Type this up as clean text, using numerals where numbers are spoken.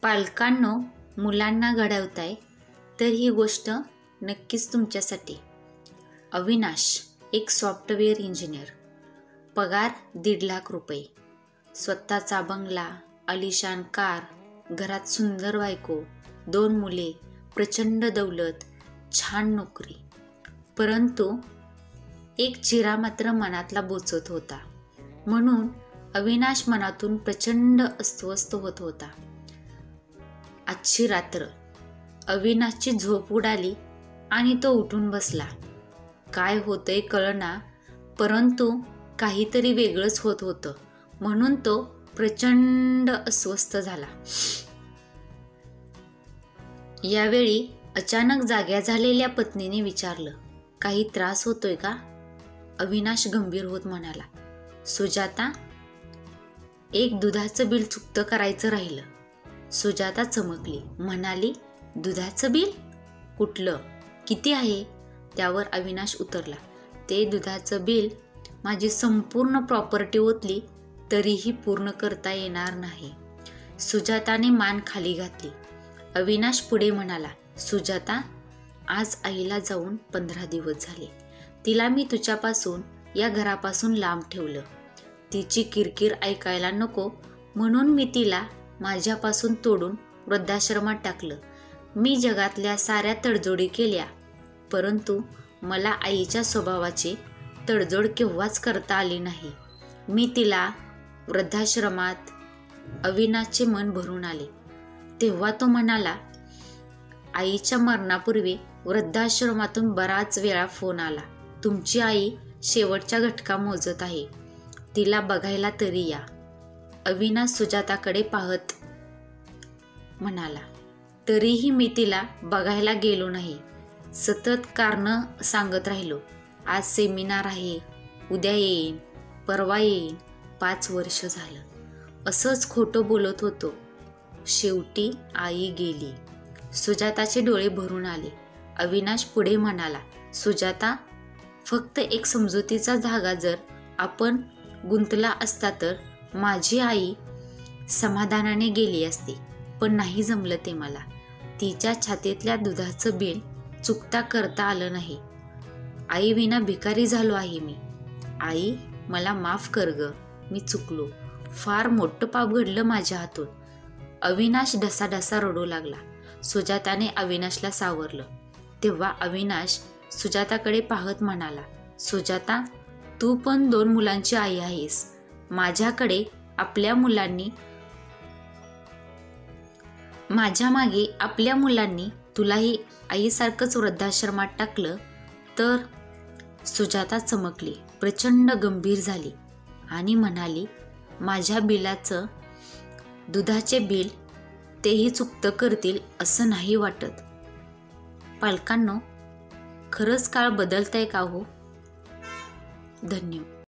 पालकांनो, मुलांना घडवताय तर ही गोष्ट नक्कीच तुमच्यासाठी. अविनाश एक सॉफ्टवेअर इंजिनियर, पगार 1.5 लाख रुपये, स्वतःचा बंगला, आलिशान कार, घरात सुंदर बायको, 2 मुले, प्रचंड दौलत, छान नोकरी. परंतु एक चिरा मात्र मनातला बोचत होता. म्हणून अविनाश मनातून प्रचंड अस्वस्थ होत होता. आजची रात्र अविनाशची झोप उडाली आणि तो उठून बसला. काय होतंय कळना, परंतु काहीतरी वेगळंच होत होतं. म्हणून तो प्रचंड अस्वस्थ झाला. यावेळी अचानक जाग्या झालेल्या पत्नीने विचारलं, काही त्रास होतोय का? अविनाश गंभीर होत म्हणाला, सुजाता, एक दुधाचं बिल चुकतं करायचं राहिलं. सुजाता चमकली, म्हणाली, दुधाचं बिल? कुठलं? किती आहे? त्यावर अविनाश उतरला, ते दुधाचं बिल माझी संपूर्ण प्रॉपर्टी ओतली तरीही पूर्ण करता येणार नाही. सुजाताने मान खाली घातली. अविनाश पुढे म्हणाला, सुजाता, आज आईला जाऊन 15 दिवस झाले. तिला मी तुझ्यापासून, या घरापासून लांब ठेवलं. तिची किरकिर ऐकायला नको म्हणून मी तिला माझ्यापासून तोडून वृद्धाश्रमात टाकलं. मी जगातल्या साऱ्या तडजोडी केल्या, परंतु मला आईच्या स्वभावाची तडजोड केव्हाच करता आली नाही. मी तिला वृद्धाश्रमात. अविनाशचे मन भरून आले. तेव्हा तो म्हणाला, आईच्या मरणापूर्वी वृद्धाश्रमातून बराच वेळा फोन आला. तुमची आई शेवटच्या घटका मोजत आहे. तिला बघायला तरी या. अविनाश सुजाताकडे पाहत म्हणाला, तरीही मी तिला बघायला गेलो नाही. सतत कारणं सांगत राहिलो. आज सेमिनार आहे, उद्या येईन, परवा येईन. 5 वर्ष झालं असंच खोटं बोलत होतो. शेवटी आई गेली. सुजाताचे डोळे भरून आले. अविनाश पुढे म्हणाला, सुजाता, फक्त एक समजुतीचा धागा जर आपण गुंतला असता तर माझी आई समाधानाने गेली असती. पण नाही जमलं ते मला. तिच्या छातीतल्या दुधाचं बिल चुकता करता आलं नाही. आई विना भिकारी झालो आहे मी. आई, मला माफ कर ग, मी चुकलो. फार मोठं पाप घडलं माझ्या हातून. अविनाश ढसाढसा रडू लागला. सुजाताने अविनाशला सावरलं. तेव्हा अविनाश सुजाताकडे पाहत म्हणाला, सुजाता, तू पण 2 मुलांची आई आहेस. माझ्या मागे आपल्या मुलांनी तुलाही आईसारखंच वृद्धाश्रमात टाकलं तर? सुजाता चमकली, प्रचंड गंभीर झाली आणि म्हणाली, माझ्या बिलाचं, दुधाचे बिल तेही चुकतं करतील असं नाही वाटत. पालकांनो, खरंच काळ बदलतंय का हो? धन्यवाद.